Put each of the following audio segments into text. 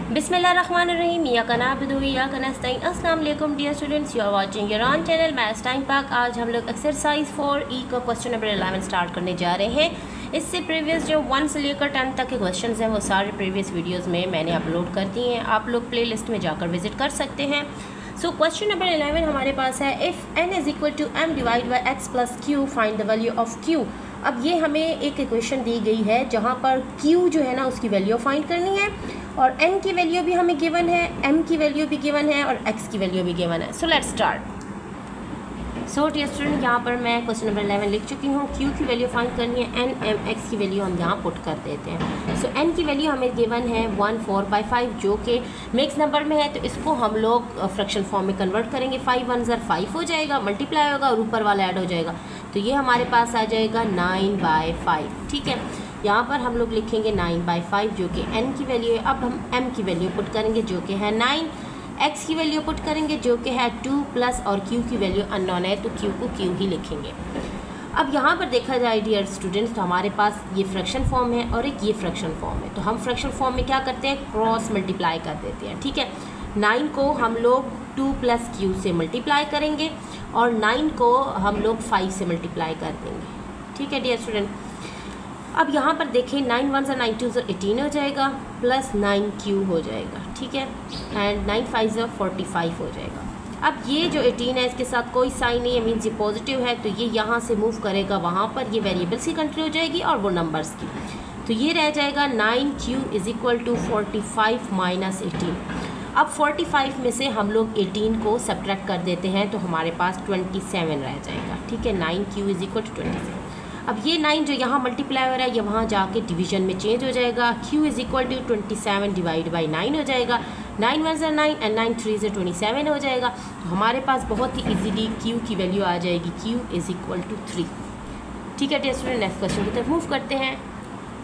बिस्मिल्लाहिर्रहमानिर्रहीम। या कनाबदु या कनस्ताइन। अस्सलाम वालेकुम dear students, you are watching your on channel maths time Pak. आज हम लोग एक्सरसाइज 4E का क्वेश्चन नंबर 11 स्टार्ट करने जा रहे हैं। इससे प्रीवियस जो 1 से लेकर 10 तक के क्वेश्चन हैं वो सारे प्रीवियस वीडियोस में मैंने अपलोड कर दिए हैं, आप लोग प्ले लिस्ट में जाकर विजिट कर सकते हैं। सो क्वेश्चन नंबर 11 हमारे पास है, if n is equal to m divide by x plus q find the value of q। अब ये हमें एक इक्वेशन दी गई है जहाँ पर q जो है ना उसकी वैल्यू फाइंड करनी है और n की वैल्यू भी हमें गिवन है, m की वैल्यू भी गिवन है और x की वैल्यू भी गिवन है। So let's start. So dear student, यहाँ पर मैं क्वेश्चन नंबर 11 लिख चुकी हूँ। q की वैल्यू फाइंड करनी है, n m x की वैल्यू हम यहाँ पुट कर देते हैं। सो n की वैल्यू हमें गिवन है 1 4/5 जो कि मिक्स नंबर में है, तो इसको हम लोग फ्रैक्शन फॉर्म में कन्वर्ट करेंगे। 5 1 ज़र 5 हो जाएगा, मल्टीप्लाई होगा और ऊपर वाला ऐड हो जाएगा, तो ये हमारे पास आ जाएगा 9/5। ठीक है, यहाँ पर हम लोग लिखेंगे 9/5 जो कि n की वैल्यू है। अब हम m की वैल्यू पुट करेंगे जो कि है 9, x की वैल्यू पुट करेंगे जो कि है 2 प्लस और q की वैल्यू अननोन है तो q को q ही लिखेंगे। अब यहाँ पर देखा जाए डियर स्टूडेंट्स, तो हमारे पास ये फ्रैक्शन फॉर्म है और एक ये फ्रैक्शन फॉर्म है, तो हम फ्रैक्शन फॉर्म में क्या करते हैं, क्रॉस मल्टीप्लाई कर देते हैं। ठीक है, 9 को हम लोग 2 प्लस q से मल्टीप्लाई करेंगे और 9 को हम लोग 5 से मल्टीप्लाई कर देंगे। ठीक है डियर स्टूडेंट, अब यहाँ पर देखें 9 1 9 2 18 हो जाएगा प्लस 9q हो जाएगा। ठीक है, एंड 9 5 45 हो जाएगा। अब ये जो 18 है इसके साथ कोई साइन नहीं है, मीन्स ये पॉजिटिव है, तो ये यहाँ से मूव करेगा वहाँ पर, ये वेरिएबल्स की कंट्री हो जाएगी और वो नंबर्स की, तो ये रह जाएगा 9q is equal to 45 minus 18। अब 45 में से हम लोग 18 को सब्ट्रैक्ट कर देते हैं तो हमारे पास 27 रह जाएगा। ठीक है, 9q इज़ इक्वल टू 27। अब ये 9 जो यहाँ मल्टीप्लाई हो रहा है ये वहाँ जाके डिवीजन में चेंज हो जाएगा, q is equal to 27 divide by 9 हो जाएगा। 9 1 9 एंड 9 3 27 हो जाएगा, तो हमारे पास बहुत ही इजीली q की वैल्यू आ जाएगी, q इज़ इक्वल टू 3। ठीक है डियर स्टूडेंट, नेक्स्ट क्वेश्चन की तरफ मूव करते हैं।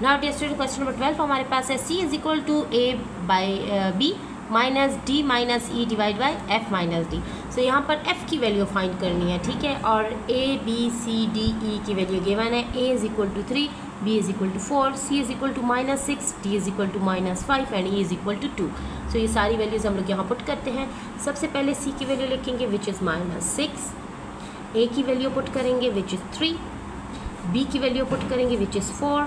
Now dear student, question number 12 हमारे पास है, c is equal to a by b minus D minus E divide by F minus D. So यहाँ पर f की वैल्यू फाइंड करनी है। ठीक है, और a b c d e की वैल्यू गिवन है, a is equal to 3, b is equal to 4, c is equal to -6, d is equal to -5 and e is equal to 2। So ये सारी values हम लोग यहाँ पुट करते हैं। सबसे पहले c की वैल्यू लिखेंगे विच इज़ -6, a की वैल्यू पुट करेंगे विच इज़ 3, b की वैल्यू पुट करेंगे विच इज़ 4,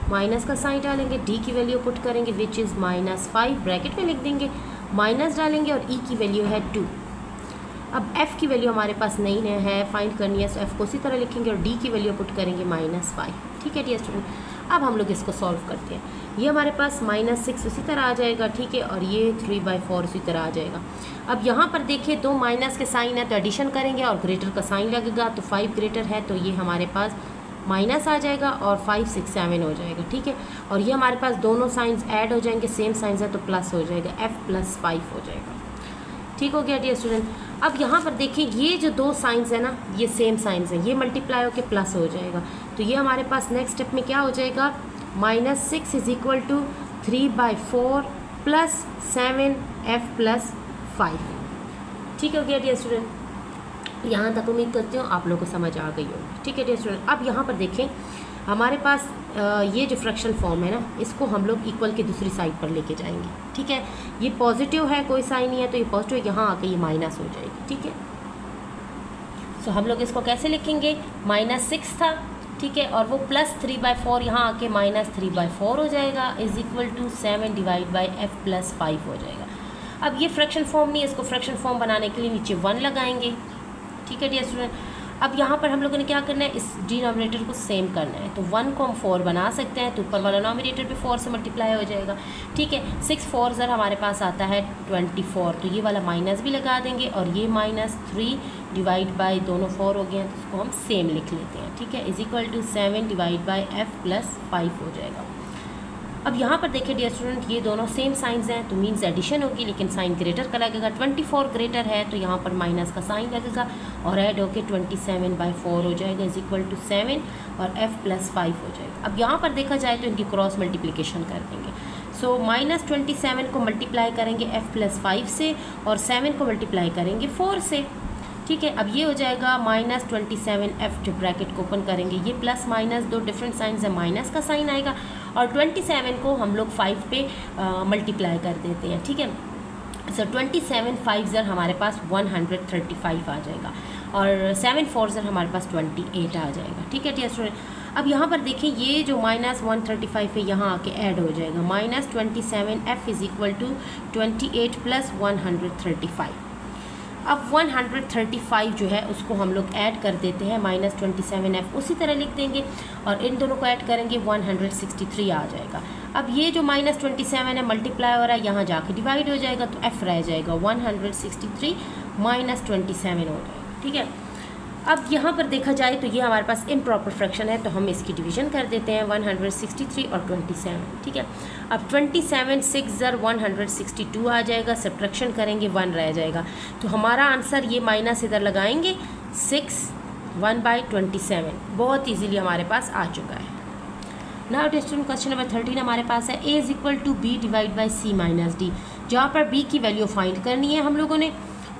माइनस का साइन डालेंगे, d की वैल्यू पुट करेंगे विच इज़ -5, ब्रैकेट में लिख देंगे, माइनस डालेंगे और e की वैल्यू है 2। अब f की वैल्यू हमारे पास नहीं है, फाइंड करनी है, सो f को उसी तरह लिखेंगे और d की वैल्यू पुट करेंगे -5। ठीक है डियर स्टूडेंट, अब हम लोग इसको सॉल्व करते हैं। ये हमारे पास -6 उसी तरह आ जाएगा। ठीक है, और ये 3/4 उसी तरह आ जाएगा। अब यहाँ पर देखिए दो माइनस के साइन है तो एडिशन करेंगे और ग्रेटर का साइन लगेगा, तो 5 ग्रेटर है तो ये हमारे पास माइनस आ जाएगा और 5 6 7 हो जाएगा। ठीक है, और ये हमारे पास दोनों साइंस ऐड हो जाएंगे, सेम साइंस है तो प्लस हो जाएगा, f + 5 हो जाएगा। ठीक हो गया डियर स्टूडेंट। अब यहाँ पर देखिए ये जो दो साइंस है ना ये सेम साइंस है, ये मल्टीप्लाई होकर प्लस हो जाएगा, तो ये हमारे पास नेक्स्ट स्टेप में क्या हो जाएगा, -6 is equal to 3/4 plus 7f + 5। ठीक हो गया डियर स्टूडेंट, यहाँ तक उम्मीद करती हूँ आप लोगों को समझ आ गई होगी। ठीक है डियर स्टूडेंट, अब यहाँ पर देखें हमारे पास ये जो फ्रैक्शन फॉर्म है ना इसको हम लोग इक्वल के दूसरी साइड पर लेके जाएंगे। ठीक है, ये पॉजिटिव है, कोई साइन नहीं है तो ये पॉजिटिव है, यहाँ आके ये माइनस हो जाएगी। ठीक है, सो हम लोग इसको कैसे लिखेंगे, -6 था। ठीक है, और वो प्लस 3/4 यहाँ आके -3/4 हो जाएगा, is equal to 7 divide by f + 5 हो जाएगा। अब ये फ्रैक्शन फॉर्म नहीं है, इसको फ्रैक्शन फॉर्म बनाने के लिए नीचे 1 लगाएंगे। ठीक है डियर स्टूडेंट, अब यहाँ पर हम लोगों ने क्या करना है, इस डिनोमिनेटर को सेम करना है, तो 1 को हम 4 बना सकते हैं, तो ऊपर वाला नोमिनेटर भी 4 से मल्टीप्लाई हो जाएगा। ठीक है, 6 4 ज़रा हमारे पास आता है 24, तो ये वाला माइनस भी लगा देंगे और ये -3 डिवाइड बाई दोनों 4 हो गए हैं तो उसको हम सेम लिख लेते हैं। ठीक है, is equal to 7 divide by f + 5 हो जाएगा। अब यहाँ पर देखिए डियर स्टूडेंट ये दोनों सेम साइंस हैं तो मीन्स एडिशन होगी, लेकिन साइन ग्रेटर का लगेगा, 24 ग्रेटर है तो यहाँ पर माइनस का साइन लगेगा और ऐड होके 27/4 हो जाएगा, इज़ इक्वल टू 7 और f + 5 हो जाएगा। अब यहाँ पर देखा जाए तो इनकी क्रॉस मल्टीप्लिकेशन कर देंगे, सो -27 को मल्टीप्लाई करेंगे f + 5 से और 7 को मल्टीप्लाई करेंगे 4 से। ठीक है, अब ये हो जाएगा -27f, जो ब्रैकेट को ओपन करेंगे, ये प्लस माइनस दो डिफरेंट साइंस है, माइनस का साइन आएगा और 27 को हम लोग 5 पे मल्टीप्लाई कर देते हैं, ठीक है। सो 27 5 ज़र हमारे पास 135 आ जाएगा और 7 4 ज़र हमारे पास 28 आ जाएगा, ठीक है डियर स्टूडेंट। अब यहाँ पर देखें ये जो -135 है यहाँ आके ऐड हो जाएगा, -27f is equal to 28 plus 135। अब 135 जो है उसको हम लोग ऐड कर देते हैं, -27f उसी तरह लिख देंगे और इन दोनों को ऐड करेंगे 163 आ जाएगा। अब ये जो -27 है मल्टीप्लाई हो रहा है यहाँ जाके डिवाइड हो जाएगा तो f रह जाएगा 163 -27 हो जाएगा, ठीक है। अब यहाँ पर देखा जाए तो ये हमारे पास इम्प्रॉपर फ्रैक्शन है तो हम इसकी डिवीज़न कर देते हैं 163 और 27, ठीक है। अब 27 6 ज़र 162 आ जाएगा, सब्ट्रैक्शन करेंगे 1 रह जाएगा तो हमारा आंसर ये माइनस इधर लगाएंगे 6 1/27 बहुत ईजीली हमारे पास आ चुका है। नाउ स्टूडेंट क्वेश्चन नंबर 13 हमारे पास है a is equal to b divide by c minus d, जहाँ पर b की वैल्यू फाइंड करनी है हम लोगों ने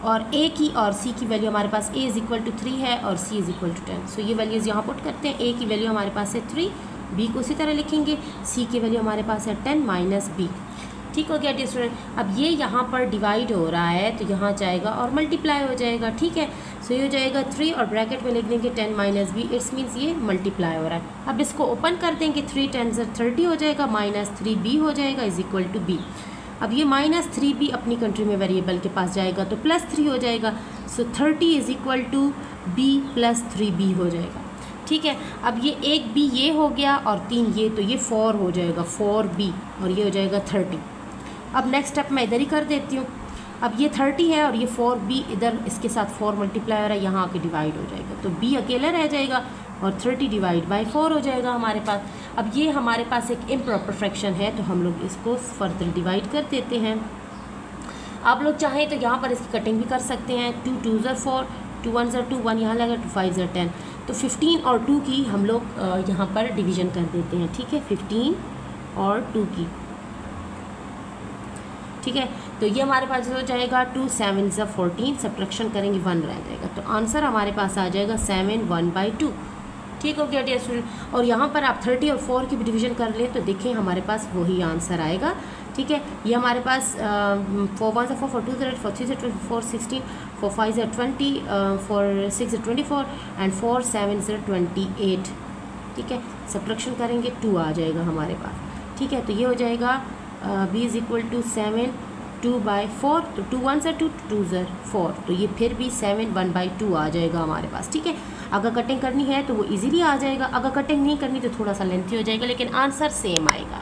और a की और c की वैल्यू हमारे पास a इज़ इक्वल टू 3 है और c इज़ इक्वल टू 10। सो ये वैल्यूज़ यहाँ पुट करते हैं, a की वैल्यू हमारे पास है 3, b को उसी तरह लिखेंगे, c की वैल्यू हमारे पास है 10 माइनस b, ठीक हो गया डियर स्टूडेंट। अब ये यहाँ पर डिवाइड हो रहा है तो यहाँ जाएगा और मल्टीप्लाई हो जाएगा, ठीक है। सो ये हो जाएगा 3 और ब्रैकेट में लिख देंगे 10 माइनस b, इट्स मीन्स ये मल्टीप्लाई हो रहा है। अब इसको ओपन कर देंगे, 3 10 30 हो जाएगा, -3b हो जाएगा इज़ इक्वल टू b। अब ये -3b अपनी कंट्री में वेरिएबल के पास जाएगा तो +3 हो जाएगा, so 30 is equal to b plus 3b हो जाएगा, ठीक है। अब ये एक b ये हो गया और 3 ये, तो ये 4 हो जाएगा 4b और ये हो जाएगा 30। अब नेक्स्ट स्टेप मैं इधर ही कर देती हूँ। अब ये 30 है और ये 4b इधर इसके साथ 4 मल्टीप्लाई हो रहा है, यहाँ आके डिवाइड हो जाएगा तो b अकेला रह जाएगा और 30 डिवाइड बाई 4 हो जाएगा हमारे पास। अब ये हमारे पास एक इम्प्रॉपर फ्रैक्शन है तो हम लोग इसको फर्दर डिवाइड कर देते हैं। आप लोग चाहें तो यहाँ पर इसकी कटिंग भी कर सकते हैं, 2 2 ज़र 4, 2 1 ज़र 2, 1 यहाँ लगा, 2 5 ज़र 10, तो 15 और 2 की हम लोग यहाँ पर डिवीज़न कर देते हैं, ठीक है, 15 और 2 की, ठीक है। तो ये हमारे पास हो जाएगा 2 7 ज़र 14, सब्ट्रैक्शन करेंगे 1 रह जाएगा तो आंसर हमारे पास आ जाएगा 7 1/2, ठीक हो गया डियर स्टूडेंट। और यहाँ पर आप 30 और 4 की भी डिवीज़न कर लें तो देखें हमारे पास वही आंसर आएगा, ठीक है। ये हमारे पास 4 1 4 4 2 8 4 3 24 16 4 5 20 4 6 24 एंड 4 7 28, ठीक है। सब्ट्रैक्शन करेंगे 2 आ जाएगा हमारे पास, ठीक है। तो ये हो जाएगा b इज़ इक्वल टू 7 2/4, तो 2 1 ज़र 2 2 ज़र 4, तो ये फिर भी 7 1/2 आ जाएगा हमारे पास, ठीक है। अगर कटिंग करनी है तो वो इजीली आ जाएगा, अगर कटिंग नहीं करनी तो थोड़ा सा लेंथी हो जाएगा लेकिन आंसर सेम आएगा।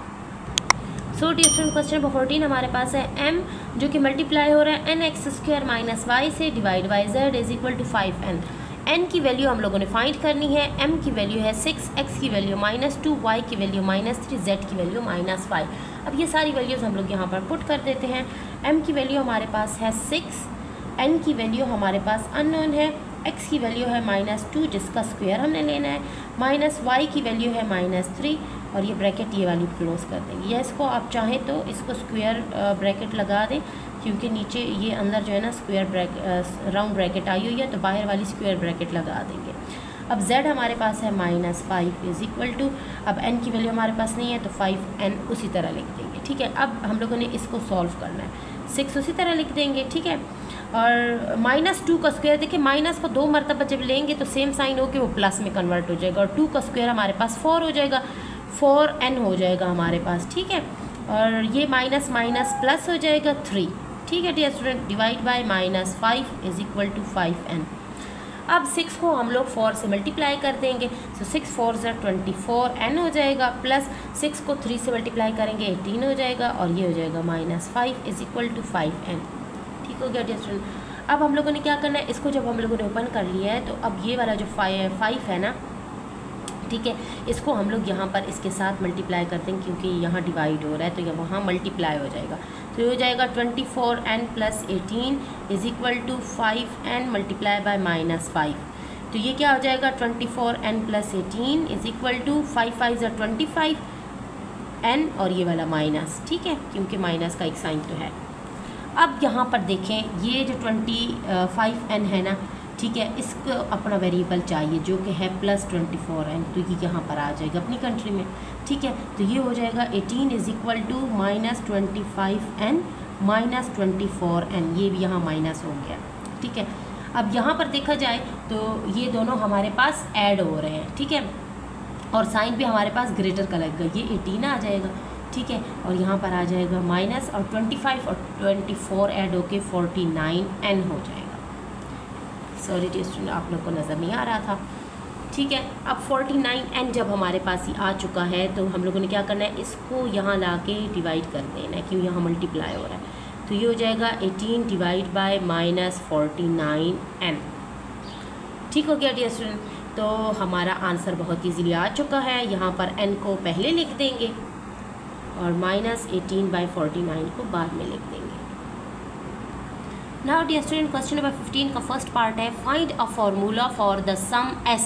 So dear student question number 14 हमारे पास है m जो कि मल्टीप्लाई हो रहा है nx² माइनस y से divide by z is equal to 5n। n की वैल्यू हम लोगों ने फाइंड करनी है, m की वैल्यू है 6, x की वैल्यू -2, y की वैल्यू -3, z की वैल्यू -5। अब ये सारी वैल्यूज़ हम लोग यहाँ पर पुट कर देते हैं। m की वैल्यू हमारे पास है 6, n की वैल्यू हमारे पास अननोन है, x की वैल्यू है -2 जिसका स्क्वायर हमने लेना है, -y की वैल्यू है -3 और ये ब्रैकेट ये वाली क्लोज कर देंगे, या इसको आप चाहें तो इसको स्क्वायर ब्रैकेट लगा दें क्योंकि नीचे ये अंदर जो है ना स्क्वायर राउंड ब्रैकेट आई हुई है तो बाहर वाली स्क्वायर ब्रैकेट लगा देंगे। अब z हमारे पास है -5 इज़ इक्वल टू, अब n की वैल्यू हमारे पास नहीं है तो 5n उसी तरह लिख देंगे, ठीक है। अब हम लोगों ने इसको सॉल्व करना है, 6 उसी तरह लिख देंगे, ठीक है। और -2 का स्क्वायर देखिए, माइनस को 2 मरतबा जब लेंगे तो सेम साइन हो के वो प्लस में कन्वर्ट हो जाएगा और 2 का स्क्वायर हमारे पास 4 हो जाएगा, 4n हो जाएगा हमारे पास, ठीक है। और ये माइनस माइनस प्लस हो जाएगा 3, ठीक है dear student, divide by -5 is equal to 5n। अब 6 को हम लोग 4 से मल्टीप्लाई कर देंगे, सो 6 4 ज़र 24n हो जाएगा, प्लस 6 को 3 से मल्टीप्लाई करेंगे 18 हो जाएगा और ये हो जाएगा -5 इज़ इक्वल टू 5n, ठीक हो गया डियर स्टूडेंट। अब हम लोगों ने क्या करना है, इसको जब हम लोगों ने ओपन कर लिया है तो अब ये वाला जो 5 है ना, ठीक है, इसको हम लोग यहाँ पर इसके साथ मल्टीप्लाई करते हैं क्योंकि यहाँ डिवाइड हो रहा है तो ये वहाँ मल्टीप्लाई हो जाएगा, तो ये हो जाएगा 24n plus 18 is equal to 5n multiply by -5। तो ये क्या हो जाएगा 24n plus 18 is equal to 5 5 ज़र 25n और ये वाला माइनस, ठीक है, क्योंकि माइनस का एक साइन तो है। अब यहाँ पर देखें ये जो 25n है ना, ठीक है, इसको अपना वेरिएबल चाहिए जो कि है +24n, तो ये यहाँ पर आ जाएगा अपनी कंट्री में। ठीक है, तो ये हो जाएगा 18 is equal to -25n -24n, ये भी यहाँ माइनस हो गया। ठीक है, अब यहाँ पर देखा जाए तो ये दोनों हमारे पास ऐड हो रहे हैं। ठीक है, और साइन भी हमारे पास ग्रेटर का लगेगा, ये 18 आ जाएगा। ठीक है, और यहाँ पर आ जाएगा माइनस, और 25 और 24 ऐड होके 49n हो जाएगा। सॉरी डियर स्टूडेंट, आप लोग को नज़र नहीं आ रहा था। ठीक है, अब 49n जब हमारे पास ही आ चुका है तो हम लोगों ने क्या करना है, इसको यहाँ ला के डिवाइड कर देना है, क्यों यहाँ मल्टीप्लाई हो रहा है। तो ये हो जाएगा 18 डिवाइड बाय -49n। ठीक हो गया डियर स्टूडेंट, तो हमारा आंसर बहुत ईजीली आ चुका है। यहाँ पर n को पहले लिख देंगे और -18/49 को बाद में लिख देंगे। Now dear student, question number 15 का फर्स्ट पार्ट है find a formula for the sum s।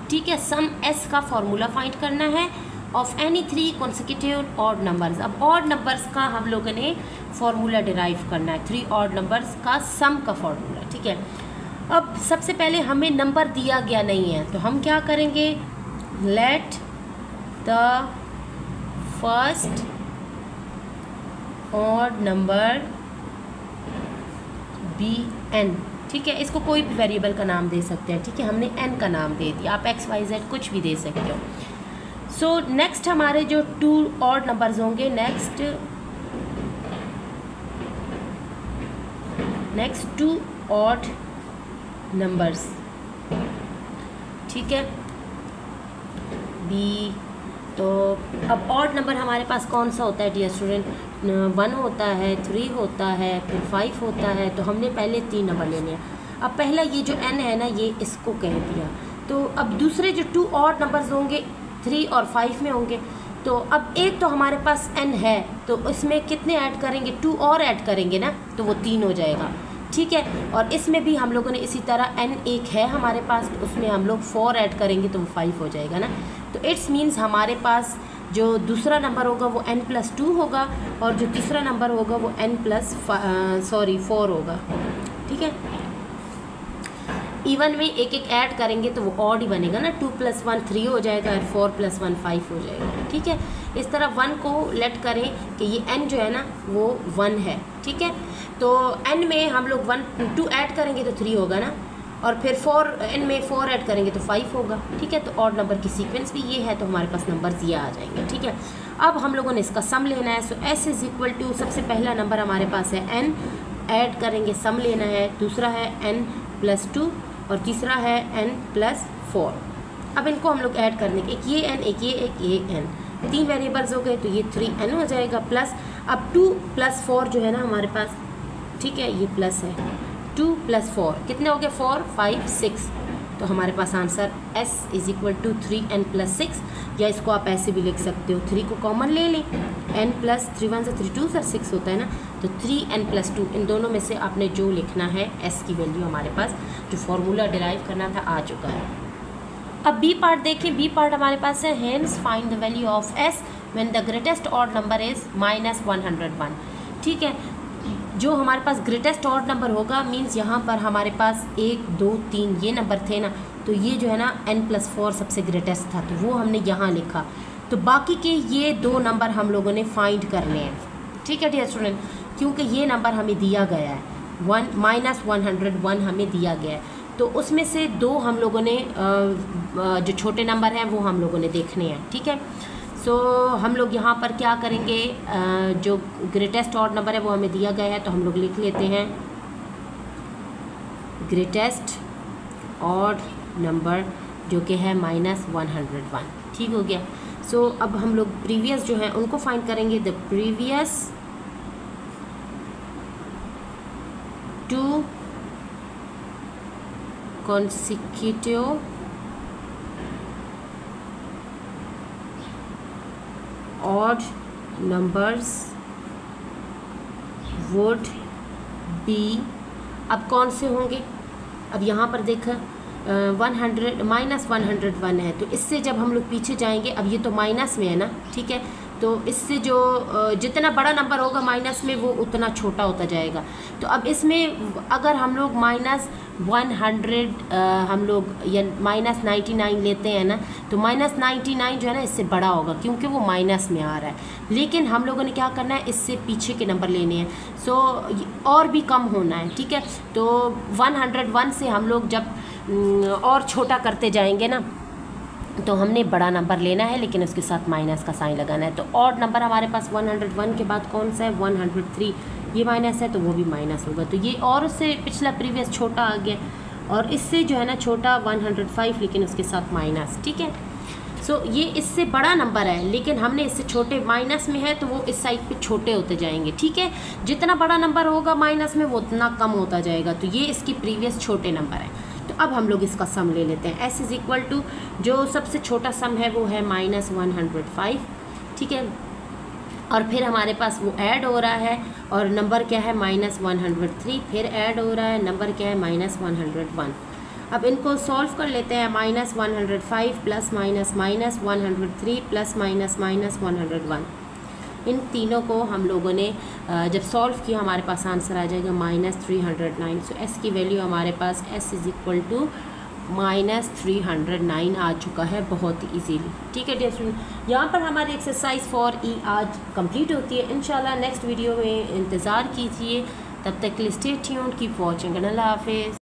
ठीक है, सम s का फार्मूला फाइंड करना है of any 3 consecutive odd numbers. अब ऑड नंबर्स का हम लोगों ने फार्मूला डिराइव करना है, 3 ऑड नंबर्स का सम का फार्मूला। ठीक है, अब सबसे पहले हमें नंबर दिया गया नहीं है, तो हम क्या करेंगे, let the first odd number be n। ठीक है, इसको कोई भी वेरिएबल का नाम दे सकते हैं। ठीक है, हमने n का नाम दे दिया, आप x y z कुछ भी दे सकते हो। सो नेक्स्ट हमारे जो 2 ऑड नंबर्स होंगे, नेक्स्ट 2 ऑड नंबर्स। ठीक है, बी, तो अब ऑड नंबर हमारे पास कौन सा होता है डियर स्टूडेंट, 1 होता है, 3 होता है, फिर 5 होता है। तो हमने पहले 3 नंबर लेने हैं। अब पहला ये जो n है ना, ये इसको कह दिया। तो अब दूसरे जो 2 ऑड नंबर्स होंगे 3 और 5 में होंगे। तो अब एक तो हमारे पास n है, तो इसमें कितने ऐड करेंगे, 2 और ऐड करेंगे ना, तो वो 3 हो जाएगा। ठीक है, और इसमें भी हम लोगों ने इसी तरह n एक है हमारे पास, तो उसमें हम लोग 4 ऐड करेंगे तो वो 5 हो जाएगा ना। तो इट्स मीन्स हमारे पास जो दूसरा नंबर होगा वो n+2 होगा, और जो तीसरा नंबर होगा वो n+4 होगा। ठीक है, इवन में एक एक ऐड करेंगे तो वो ऑड ही बनेगा ना, 2 + 1 3 हो जाएगा और 4 + 1 5 हो जाएगा। ठीक है, इस तरह 1 को लेट करें कि ये n जो है ना वो 1 है। ठीक है, तो n में हम लोग 2 ऐड करेंगे तो 3 होगा ना, और फिर n में 4 ऐड करेंगे तो 5 होगा। ठीक है, तो ऑड नंबर की सीक्वेंस भी ये है, तो हमारे पास नंबर्स ये आ जाएंगे। ठीक है, अब हम लोगों ने इसका सम लेना है। सो s इज़ इक्वल टू, सबसे पहला नंबर हमारे पास है n, ऐड करेंगे, सम लेना है। दूसरा है n+2 और तीसरा है n+4। अब इनको हम लोग ऐड करने के, एक ये n, एक ये n, 3 वेरिएबल्स हो गए, तो ये 3n हो जाएगा प्लस। अब 2 + 4 जो है ना हमारे पास, ठीक है, ये प्लस है, 2 + 4 कितने हो गए, 4 5 6। तो हमारे पास answer s is equal to 3n+6, या इसको आप ऐसे भी लिख सकते हो, 3 को कॉमन ले लें, n+3 1 से 3 2 सर 6 होता है ना, तो 3n+2, इन दोनों में से आपने जो लिखना है s की वैल्यू हमारे पास जो फार्मूला डिराइव करना था आ चुका है। अब बी पार्ट देखें, बी पार्ट हमारे पास है hence find the value of s when the greatest odd number is -101। ठीक है, जो हमारे पास ग्रेटेस्ट ऑड नंबर होगा मींस यहाँ पर हमारे पास 1 2 3 ये नंबर थे ना, तो ये जो है ना n+4 सबसे ग्रेटेस्ट था, तो वो हमने यहाँ लिखा। तो बाकी के ये 2 नंबर हम लोगों ने फाइंड करने हैं। ठीक है डियर स्टूडेंट, क्योंकि ये नंबर हमें दिया गया है, -101 हमें दिया गया है, तो उसमें से 2 हम लोगों ने जो छोटे नंबर हैं वो हम लोगों ने देखने हैं। ठीक है, सो हम लोग यहाँ पर क्या करेंगे, जो ग्रेटेस्ट ऑड नंबर है वो हमें दिया गया है, तो हम लोग लिख लेते हैं ग्रेटेस्ट ऑड नंबर जो कि है -101। ठीक हो गया। सो अब हम लोग प्रीवियस जो है उनको फाइंड करेंगे, the previous 2 consecutive odd numbers would be, अब कौन से होंगे, अब यहाँ पर देखा 100 -101 है, तो इससे जब हम लोग पीछे जाएंगे, अब ये तो माइनस में है ना, ठीक है, तो इससे जो जितना बड़ा नंबर होगा माइनस में वो उतना छोटा होता जाएगा। तो अब इसमें अगर हम लोग -100 हम लोग या -99 लेते हैं ना, तो -99 जो है ना इससे बड़ा होगा क्योंकि वो माइनस में आ रहा है। लेकिन हम लोगों ने क्या करना है, इससे पीछे के नंबर लेने हैं, सो और भी कम होना है, ठीक है। तो 101 से हम लोग जब और छोटा करते जाएंगे ना, तो हमने बड़ा नंबर लेना है लेकिन उसके साथ माइनस का साइन लगाना है। तो ऑड नंबर हमारे पास 101 के बाद कौन सा है, 103, ये माइनस है तो वो भी माइनस होगा। तो ये और उससे पिछला प्रीवियस छोटा आ गया, और इससे जो है ना छोटा 105 लेकिन उसके साथ माइनस, ठीक है। सो ये इससे बड़ा नंबर है लेकिन हमने इससे छोटे माइनस में है तो वो इस साइड पे छोटे होते जाएंगे, ठीक है। जितना बड़ा नंबर होगा माइनस में वो उतना कम होता जाएगा। तो ये इसकी प्रीवियस छोटे नंबर है। तो अब हम लोग इसका सम ले लेते हैं। s = जो सबसे छोटा सम है वो है -105, ठीक है। और फिर हमारे पास वो ऐड हो रहा है और नंबर क्या है -103, फिर ऐड हो रहा है, नंबर क्या है -101। अब इनको सॉल्व कर लेते हैं। -105 plus minus minus 103 plus minus minus 101, इन तीनों को हम लोगों ने जब सॉल्व किया हमारे पास आंसर आ जाएगा -309। सो s की वैल्यू हमारे पास s = -309 आ चुका है बहुत ही ईजीली, ठीक है डियर स्टूडेंट। यहाँ पर हमारी एक्सरसाइज 4E आज कंप्लीट होती है। इंशाल्लाह नेक्स्ट वीडियो में इंतज़ार कीजिए। तब तक के लिए स्टे ट्यून्ड, कीप वॉचिंग, अल्लाह हाफिज़।